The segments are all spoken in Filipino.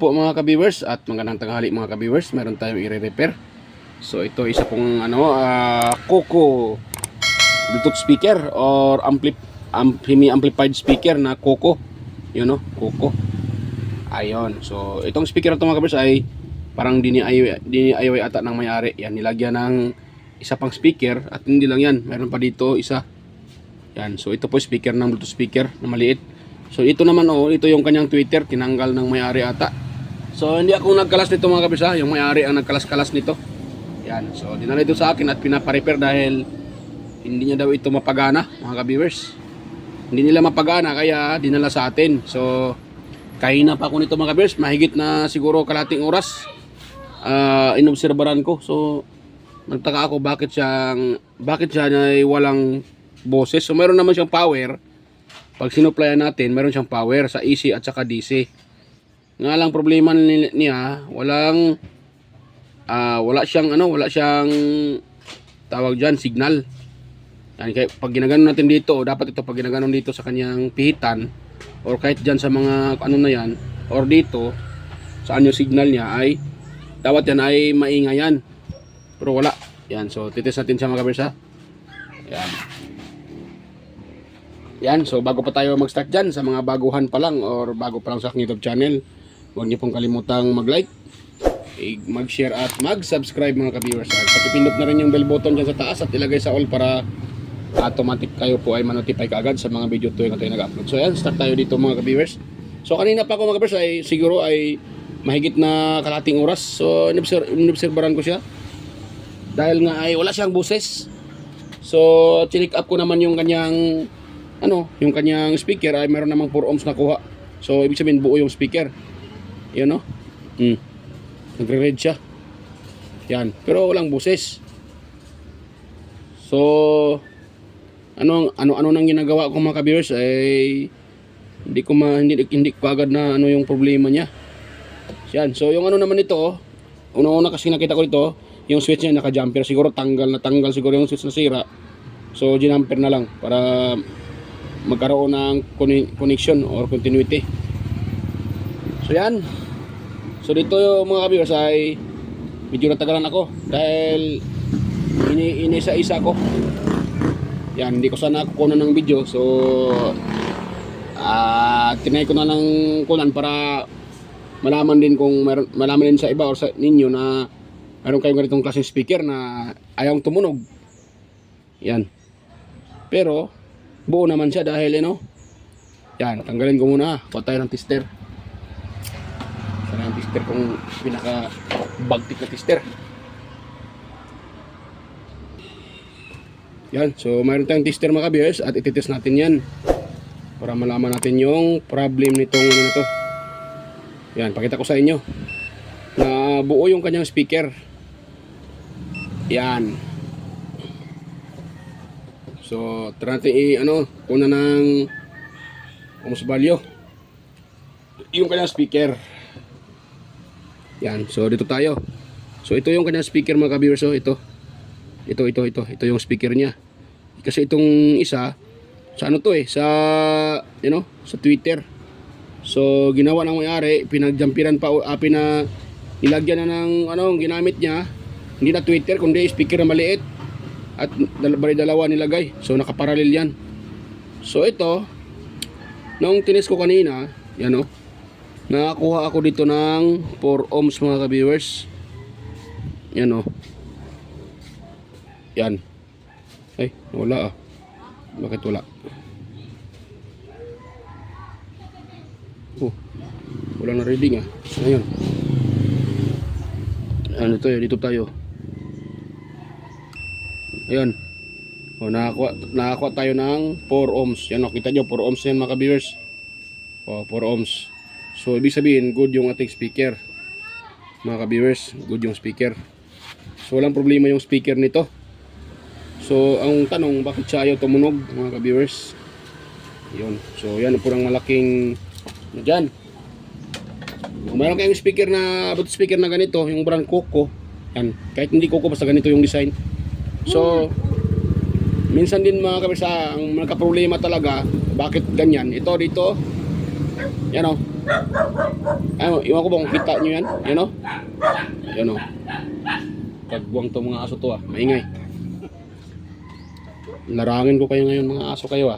po mga ka-viewers at magandang tanghali mga ka-viewers. Meron tayong i-repair. So ito isa pong Coco Bluetooth speaker or semi-amplified speaker na Coco. Yun Coco. Ayun. So itong speaker na ito mga ka-viewers ay parang DIY ata ng may-ari. Yan, nilagyan ng isa pang speaker at hindi lang yan. Meron pa dito isa. Yan. So ito po speaker ng Bluetooth speaker na maliit. So ito naman ito yung kanyang Twitter, tinanggal ng may-ari ata. So hindi ako nagkalas nito mga kabisa, yung may-ari ang nagkalas-kalas nito. Yan, so dinala ito sa akin at pinapa-repair dahil hindi niya daw ito mapagana mga ka-viewers. Hindi nila mapagana kaya dinala sa atin. So kahina pa ako nito mga ka-viewers, mahigit na siguro kalating oras. Inobserbaran ko. So nagtaka ako bakit siya ay walang boses. So meron naman siyang power. Pag sinuplayan natin, meron siyang power sa AC at saka DC. Nga lang problema niya, wala siyang tawag diyan, signal. Yan, kaya pag ginagano natin dito, dapat ito pag ginagano dito sa kanyang pihitan or kahit diyan sa mga na yan or dito saan yung signal niya ay dapat yan ay maingay yan. Pero wala. Yan, so titest natin siya mga kabirsa. Yan. Yan, so bago pa tayo mag-start dyan, sa mga baguhan pa lang or bago pa lang sa aking YouTube channel, huwag niyo pong kalimutang mag-like, mag-share at mag-subscribe mga ka-viewers. Pakipindot na rin yung bell button dyan sa taas at ilagay sa all para automatic kayo po ay manotify kaagad sa mga video tuwing tayo nag-upload. So yan, start tayo dito mga ka-viewers. So kanina pa ako mga ka-viewers ay siguro ay mahigit na kalating oras. So inobserbaran ko siya dahil nga ay wala siyang boses. So chinik up ko naman yung kanyang yung kanyang speaker ay meron namang 4 ohms na kuha. So ibig sabihin buo yung speaker. Yan nagre-red siya. Yan, pero walang boses. So ano nang ginagawa ko mga ka-viewers ay hindi ko agad na yung problema niya. Yan, so yung naman ito, una kasi nakita ko ito, yung switch niya naka-jumper, siguro tanggal siguro yung switch na sira. So ginamper na lang para magkaroon ng connection or continuity. So yan. So dito yung mga ka-viewers ay medyo natagalan ako dahil inisa-isa ko. Yan, hindi ko sana kukunan ng video. So tinay ko na ng kunan para malaman din sa iba or sa ninyo na meron kayong ganitong klaseng speaker na ayaw tumunog. Yan. Pero buo naman siya dahil yan, tanggalin ko muna. Kuha tayo ng tester. Sana yung tester kung pinaka bagtik na tester. Yan, so mayroon tayong tester mga ka-viewers at ititest natin yan para malaman natin yung problem nitong na to. Yan, pakita ko sa inyo na buo yung kanyang speaker. Yan. So, try natin kuna ng ohms value yung kanyang speaker. Yan, so dito tayo. So ito yung kanyang speaker mga ka-viewers. So ito yung speaker niya. Kasi itong isa sa sa Twitter. So ginawa ng may-ari, pinagjampiran pa nilagyan na ng ginamit niya. Hindi na Twitter kundi speaker na maliit. At dalawa nilagay. So nakaparallel yan. So ito, nung tinis ko kanina, yan nakakuha ako dito ng 4 ohms mga ka-viewers. Yan Yan. Ay, wala Bakit wala? Wala na reading Ngayon. Dito tayo. Ayan. Nakakuha tayo ng 4 ohms. Yan kita nyo, 4 ohms yan mga ka-viewers. 4 ohms. So ibig sabihin, good yung ating speaker. Mga ka-viewers, good yung speaker. So walang problema yung speaker nito. So ang tanong, bakit siya ayaw tumunog mga ka-viewers? Yun. So yan po ang malaking dyan. Kung mayroon kayong speaker na speaker na ganito, yung brand Coco, yan, kahit hindi Coco basta ganito yung design. So minsan din mga kabisa ang nagka-problema talaga bakit ganyan. Ito dito yan Ay, iwan ko ba kung kita nyo yan? Yan o. Yan o. Kagbuang to mga aso to maingay. Narangin ko kayo ngayon mga aso kayo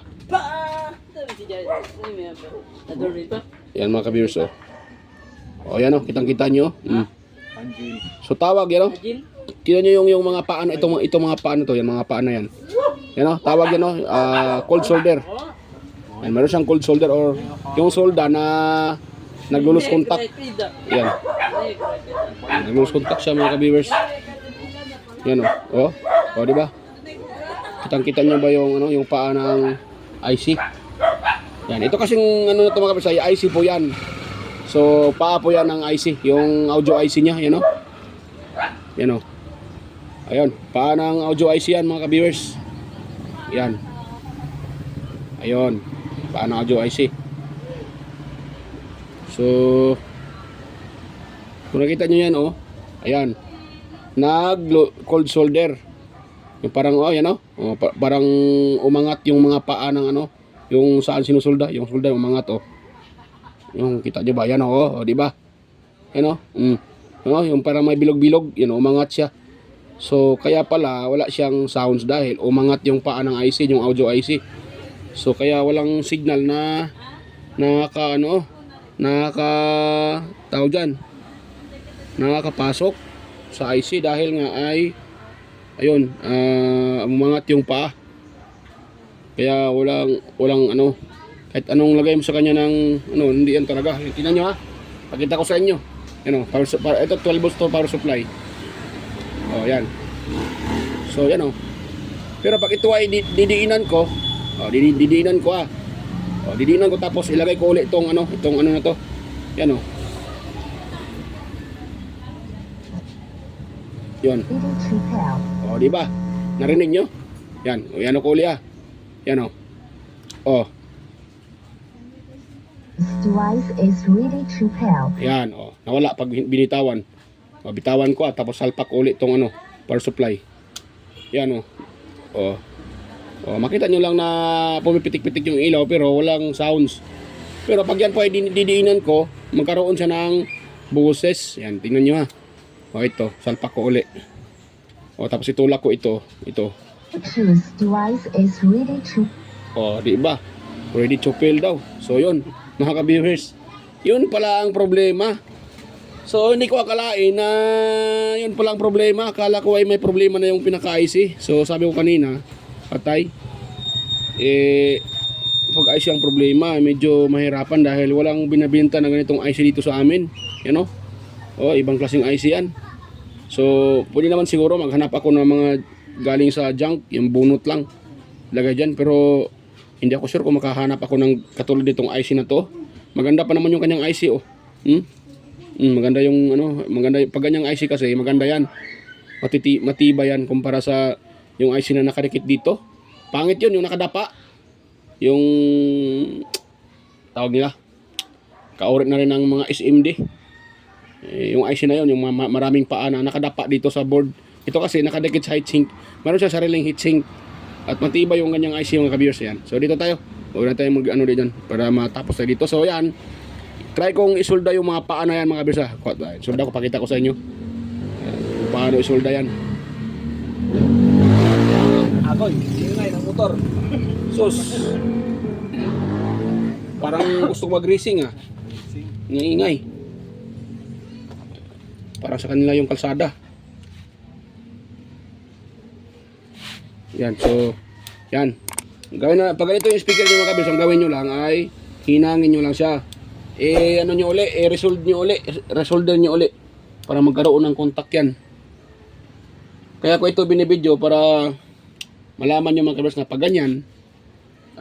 Yan mga ka-viewers yan kitang kita nyo. So tawag yan tingnan nyo yung mga paa na itong mga paa na to, yan mga paa na yan. Yan tawag yan cold shoulder. Yan, meron siyang cold shoulder or yung solda na naglulus contact. Yan. Naglulus contact siya mga ka-viewers. Yan di ba? Kitang-kita nyo ba yung yung paa ng IC? Yan, ito kasing na to mga ka-viewers, IC po yan. So, paa po yan ng IC, yung audio IC niya, yan Yan Ayun, paa ng audio IC yan mga ka-viewers. Yan. Ayun, paa ng audio IC. So, kung nakita nyo yan ayan. Cold shoulder. Yung parang yan parang umangat yung mga paa ng yung saan sinusulda, yung sulda umangat Yung kita nyo ba? Yan di ba? Yan yung parang may bilog-bilog, yan umangat siya. So kaya pala wala siyang sounds dahil umangat yung paa ng IC, yung audio IC. So kaya walang signal na tawag dyan, nakakapasok sa IC dahil nga ay ayun, umangat yung paa. Kaya walang kahit anong lagay mo sa kanya ng hindi yan talaga. Tingnan nyo pakita ko sa inyo. Ito 12 volts to power supply. Yan. So yan Pero pag ito ay didiinan ko, didiinan ko didiinan ko tapos ilagay ko ulit itong na to. Yan Yan. Di ba? Narinig nyo? Yan. Yan ko ulit Yan This device is ready to pair. Yan, nawala pag binitawan. Bitawan ko tapos salpak ulit tong power supply. Yan makita nyo lang na pumipitik-pitik yung ilaw pero walang sounds. Pero pag yan po ay didiinan ko, magkaroon siya ng boses. Yan, tingnan nyo ito, salpak ko ulit. Tapos itulak ko ito. This device is ready to. Di ba? Ready to fail daw. So yun, mga ka-viewers, yun pala ang problema. So hindi ko akalain na yun pala ang problema. Akala ko ay may problema na yung pinaka-IC. So sabi ko kanina, patay. Pag IC ang problema, medyo mahirapan dahil walang binabenta na ganitong IC dito sa amin. Yan ibang klaseng IC yan. So pwede naman siguro maghanap ako ng mga galing sa junk, yung bunot lang lagay dyan, pero hindi ako sure kung makahanap ako ng katulad nitong IC na to. Maganda pa naman yung kanyang IC maganda yung maganda pag ganyang IC kasi maganda yan. Matibay yan kumpara sa yung IC na nakadikit dito. Pangit yun, yung nakadapa. Yung tawag nila, kaurit na rin ng mga SMD. Yung IC na yun, yung maraming paa na nakadapa dito sa board. Ito kasi nakadikit sa heatsink. Meron siya sariling heatsink. At matibay yung ganyang IC mga ka-viewers yan. So dito tayo. Huwag na tayo dyan para matapos tayo dito. So yan. Try kong isolda yung mga paa na yan mga ka-viewers Isolda ko, pakita ko sa inyo. Kung paano isolda yan. Agoy, ingay ng motor. Sus. Parang gusto mag-racing Ingay. Parang sa kanila yung kalsada. Yan, so yan. Gawin na, pag ganito yung speaker nyo mga kabis, ang gawin nyo lang ay hinangin nyo lang siya. Resolder nyo uli para magkaroon ng contact yan. Kaya ko ito binibidyo para malaman nyo mga kabis na pag ganyan,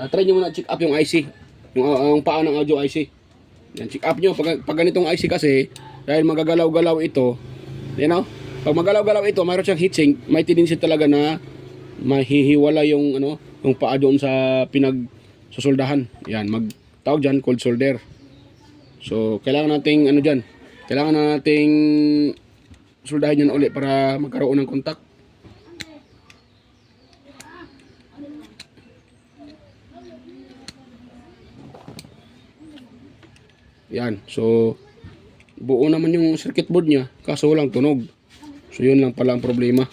try nyo muna check up yung IC, yung paa ng audio IC. Yan, check up nyo pag ganitong IC kasi dahil magagalaw-galaw ito, pag magalaw-galaw ito, mayroon siyang heatsink, may tendency talaga na mahihiwala yung yung paa doon sa pinagsusoldahan. Yan, magtawag diyan cold shoulder. So kailangan nating kailangan nating soldahin yan ulit para magkaroon ng contact. Yan. So, buo naman yung circuit board niya, kaso walang tunog. So, yun lang pala ang problema.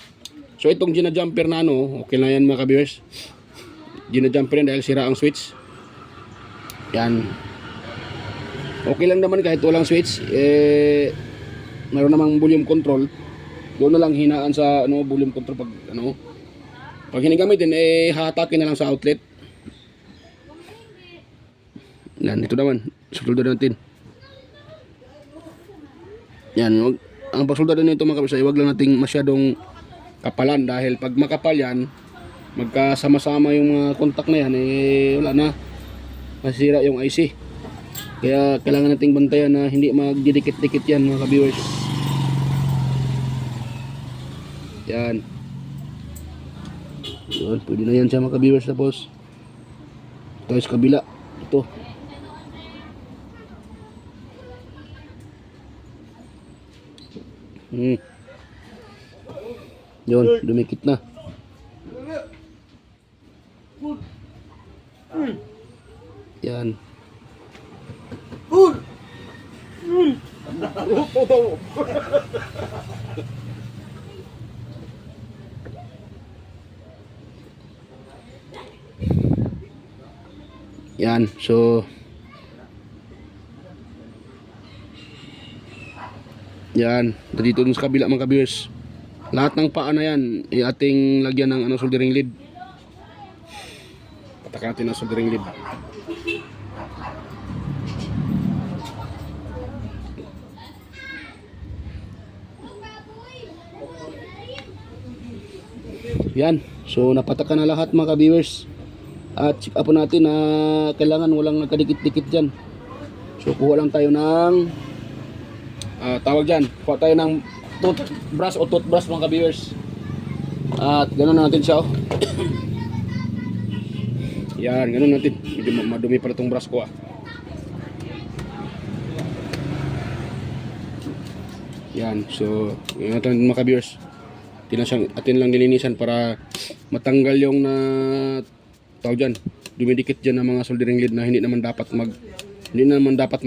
So, itong gina-jumper na ano, okay na yan mga ka-viewers. Gina-jumper yan dahil sira ang switch. Yan. Okay lang naman kahit walang switch. Mayroon namang volume control. Doon na lang hinaan sa ano, volume control pag ano. Pag hinigamitin, hatakin na lang sa outlet. Yan, ito naman. Susuldo natin. Yan, ang pagsulda nito mga kabisay, wag lang nating masyadong kapalan dahil pag makapal yan, magkasama-sama yung mga contact na yan, wala na. Masira yung IC. Kaya kailangan nating bantayan na hindi magdidikit-dikit yan mga ka-viewers. Yan. Yun, pwede na yan siya mga ka-viewers. Tapos ito sa kabila. Ito. Yun, dumikit na. Yan. Yan, so yan, dito dun sa kabila mga ka-viewers. Lahat ng paa na yan ating lagyan ng ano, soldering lead. Patakan natin ang soldering lead. Yan, so napatakan na lahat mga ka-viewers. At check up natin na kailangan walang nagkadikit-dikit dyan. So kuha lang tayo ng tawag dyan, kuha tayo ng toothbrush mga ka-viewers. At ganoon natin siya. Yan, ganoon natin. Medyo madumi pala itong brush ko Yan, so yun natin mga ka-viewers. Atin lang nilinisan para matanggal yung tawag dyan, dumidikit dyan ng mga soldering lead na hindi naman dapat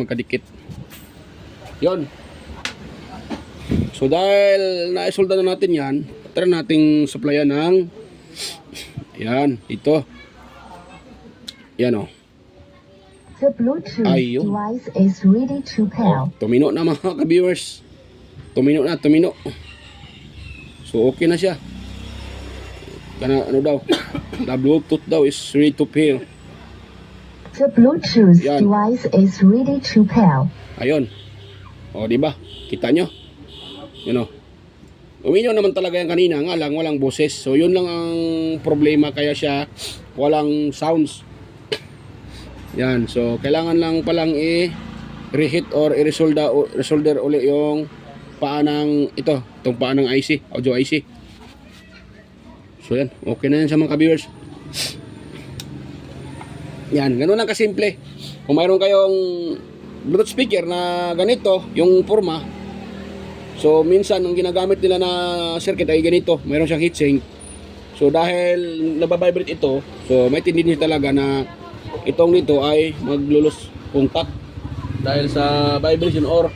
magkadikit. Yon. So dahil naisolda na natin yan, try nating supplyan ng yan, ito. Yan o. The Bluetooth Ayun. device is ready to pair. Tumino na mga ka-viewers. Tumino. So okay na siya. Kana ano daw? The Bluetooth daw is ready to pair. The Bluetooth Yan. device is ready to pair. Ayun. O, di ba? Kita nyo? Yun o. Uminyo naman talaga yan kanina, nga lang walang boses. So yun lang ang problema, kaya siya walang sounds. Yan. So kailangan lang palang i-reheat or i-resolder uli yung paa ng itong paa ng IC, audio IC. So yan, okay na yan sa mga ka-viewers. Yan, ganun lang kasimple. Kung mayroon kayong Bluetooth speaker na ganito, yung forma, so minsan ang ginagamit nila na circuit ay ganito, mayroon siyang heatsink. So dahil nababibrate ito, so may tendency talaga na itong dito ay maglulus contact dahil sa vibration or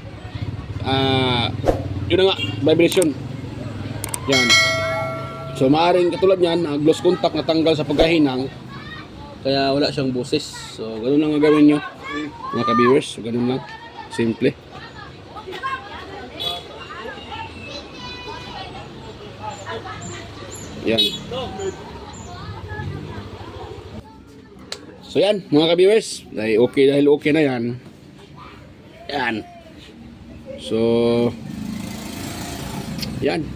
yun na nga, vibration. Yan. So maaaring katulad niyan, lost contact, natanggal sa pagkahinang, kaya wala siyang boses. So ganun lang ang gawin nyo mga ka-viewers. So ganun lang, simple. Yan. So yan mga ka-viewers, dahil okay na yan. Yan. So yan.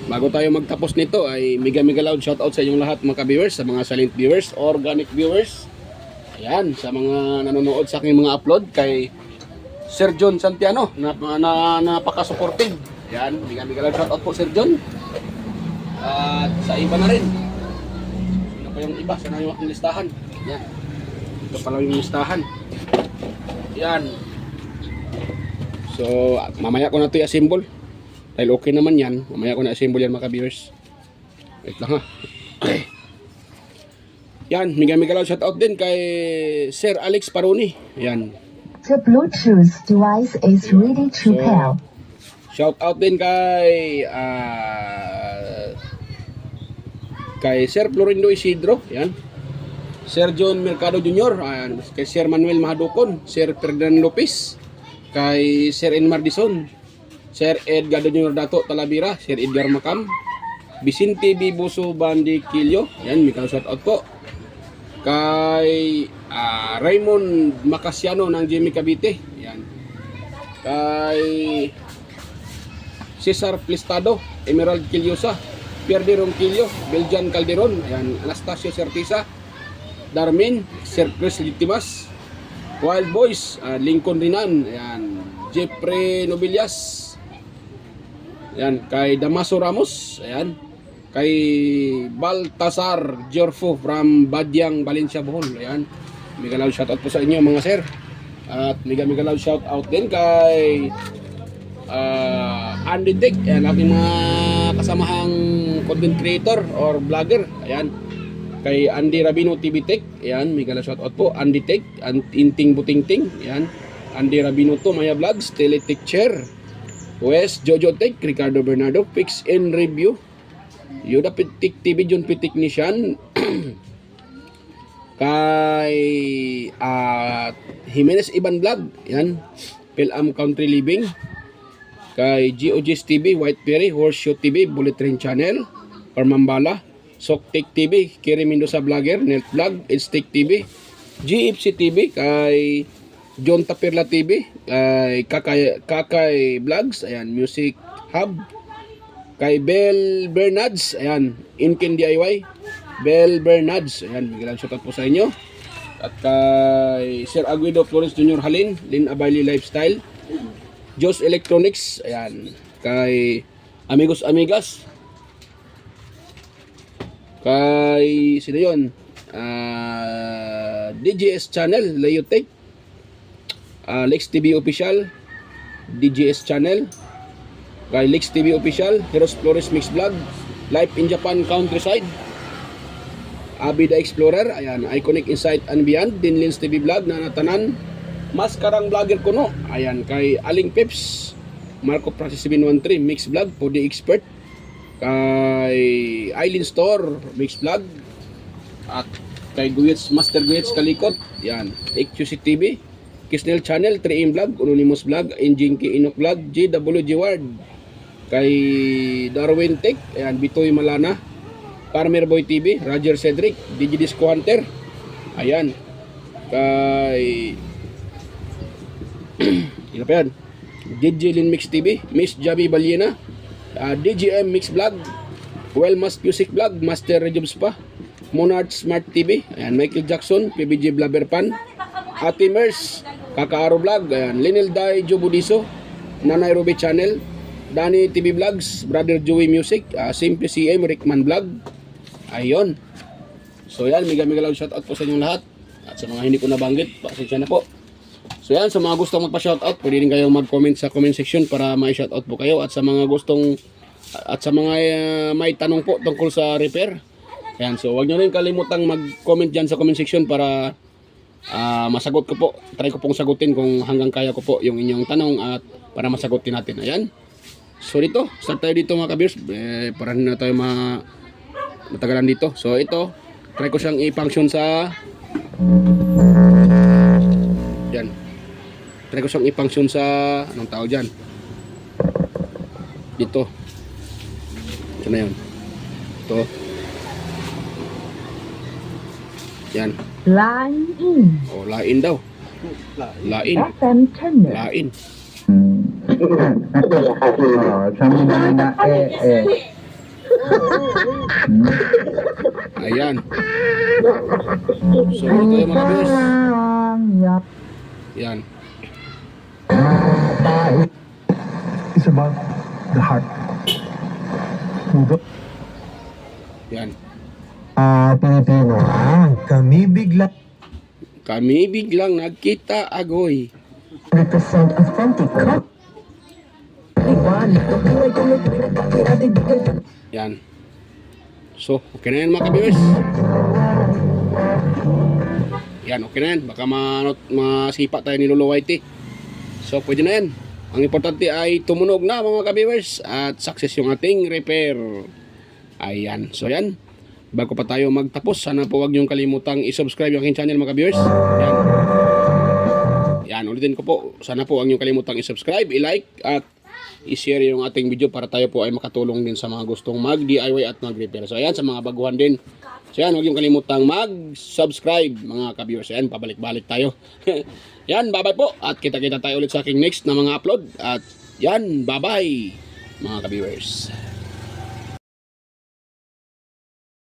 Bago tayo magtapos nito ay mega loud shoutout sa inyong lahat mga ka-viewers, sa mga silent viewers, organic viewers. Ayan, sa mga nanonood sa aking mga upload kay Sir John Santiano na napaka-supportive. Ayan, mega loud shoutout po Sir John. At sa iba na rin. Sino pa yung iba? Sana yung aking listahan. Ayan. Ito pala yung listahan. Ayan. So, mamaya ko na ito i-assemble. Dahil okay naman yan, mamaya ko na-assemble yan mga ka-viewers. Wait lang ha. Yan, mega loud shoutout din kay Sir Alex Paroni. Yan. The Bluetooth device is ready to So, pair. shout out din kay Sir Florindo Isidro, yan. Sir John Mercado Jr., ayan. Kay Sir Manuel Mahadukon, Sir Ferdinand Lopez, kay Sir Enmar Dison, Sir Edgardo Jr. Dato Talavera, Sir Edgar Macam, Vicente Bibuso Bandi Quillo, yan, may shout out po. Kay Raymond Macasiano ng Jimmy Cavite, yan. Kay Cesar Plistado, Emerald Quillosa, Pierre de Ronquillo, Beljan Calderon, ayan, Anastasio Certisa, Darmin, Sir Chris Litimas, Wild Boys, Lincoln Rinan, ayan, Jeffrey Nobilias, ayan, kay Damaso Ramos, ayan, kay Baltasar Jorfo from Badyang, Valencia, Bohol, ayan, mega loud shoutout po sa inyo mga sir. At mega loud shoutout din kay Andy Tech, ayan, aking mga kasamahang content creator or vlogger, ayan, kay Andy Rabino TV Tech, ayan, mega shoutout po, Andy Tech, Inting Butingting, ayan, Andy Rabino to, Maya Vlogs, Teletech Chair, West Jojo Tech, Ricardo Bernardo, Fix and Review, Yoda Pitik TV, John Technician, kay Jimenez Iban Vlog, ayan, Pilam Country Living, kay GOG's TV, White Berry, Horseshoe TV, Bullet Train Channel, Parmambala, Soktek TV, Kiri Mendoza Vlogger, Nelt Vlog, Instek TV, GFC TV, kay John Tapirla TV, kay Kakay Vlogs, ayan, Music Hub, kay Bell Bernards, ayan, Inken DIY, Bell Bernards, ayan, biglang shoutout po sa inyo. At kay Sir Aguido Flores Jr. Halin, Lin Abayli Lifestyle, Jos Electronics, ayan, kay Amigos Amigas, kay sino yun, DJS Channel, Layotech, Lex TV Official, DJS Channel, kay Lex TV Official, Heroes Flores Mix Vlog, Life in Japan Countryside, Abi the Explorer, ayan, Iconic Insight and Beyond, Dinlins TV Vlog, Nanatanan, Maskarang Vlogger Kuno, ayan, kay Aling Peps, Marco Francis 713, Mix Vlog, Podi Expert, kay Eileen Store, Mix Vlog, at kay Guits, Master Guits Kalikot, ayan, XQC TV, Kisnel Channel, 3M Vlog, Anonymous Vlog, Injinki Inok Vlog, JWG Ward, kay Darwin Tech, ayan, Bitoy Malana, Farmer Boy TV, Roger Cedric, DJ Disco Hunter, ayan, kay ino pa yan, DJ Lin Mix TV, Miss Javi Balyena, DJM Mix Vlog, Wellmas Music Vlog, Master Rejobs pa, Monarch Smart TV, ayan, Michael Jackson, PBJ Blabber Pan, Ate Mers, Kakaaro Vlog, ayan, Linel Dai Jobudiso, Nanay Ruby Channel, Danny TV Vlogs, Brother Joey Music, Simple CM, Rickman Vlog, ayun. So yan, mega loud shoutout po sa inyong lahat. At sa mga hindi ko nabanggit, pasensya na po. So yan, sa mga gustong magpa-shoutout, pwede rin kayong mag-comment sa comment section para may-shoutout po kayo. At sa mga gustong, at sa mga may tanong po tungkol sa repair, yan, so wag nyo rin kalimutang mag-comment dyan sa comment section para masagot ko po. Try ko pong sagutin kung hanggang kaya ko po yung inyong tanong at para masagutin natin. Ayan. So dito, start tayo dito mga kabirs, para na tayo matagalan dito. So ito, try ko siyang i-function sa dyan. Try ko siyang i-function sa anong tawag dyan dito. Ito na yun. Ito. Yan. Line in. O, lain daw. Lain. FM channel. Lain. Sabi na Ayan. So ito yung mga kabirs. Yan. It's about the heart. Yan. Pilipino. Kami biglang nagkita agoy. Represent authentic Yan. So, okay na yan mga kabirs. Yan, okay na yan. Baka masipa tayo ni Lolo Whitey. So, pwede na yan. Ang importante ay tumunog na mga ka-viewers at success yung ating repair. Ayan. So, yan. Bago pa tayo magtapos, sana po huwag niyong kalimutang i-subscribe yung aking channel mga ka-viewers. Yan. Yan, ulitin ko po. Sana po huwag niyong kalimutang i-subscribe, i-like at i-share yung ating video para tayo po ay makatulong din sa mga gustong mag-DIY at mag-repair. So, ayan, sa mga baguhan din. So, yan, huwag niyong kalimutang mag-subscribe mga ka-viewers. Ayan, pabalik-balik tayo. Yan, bye-bye po. At kita-kita tayo ulit sa aking next na mga upload. At yan, bye-bye mga ka-viewers.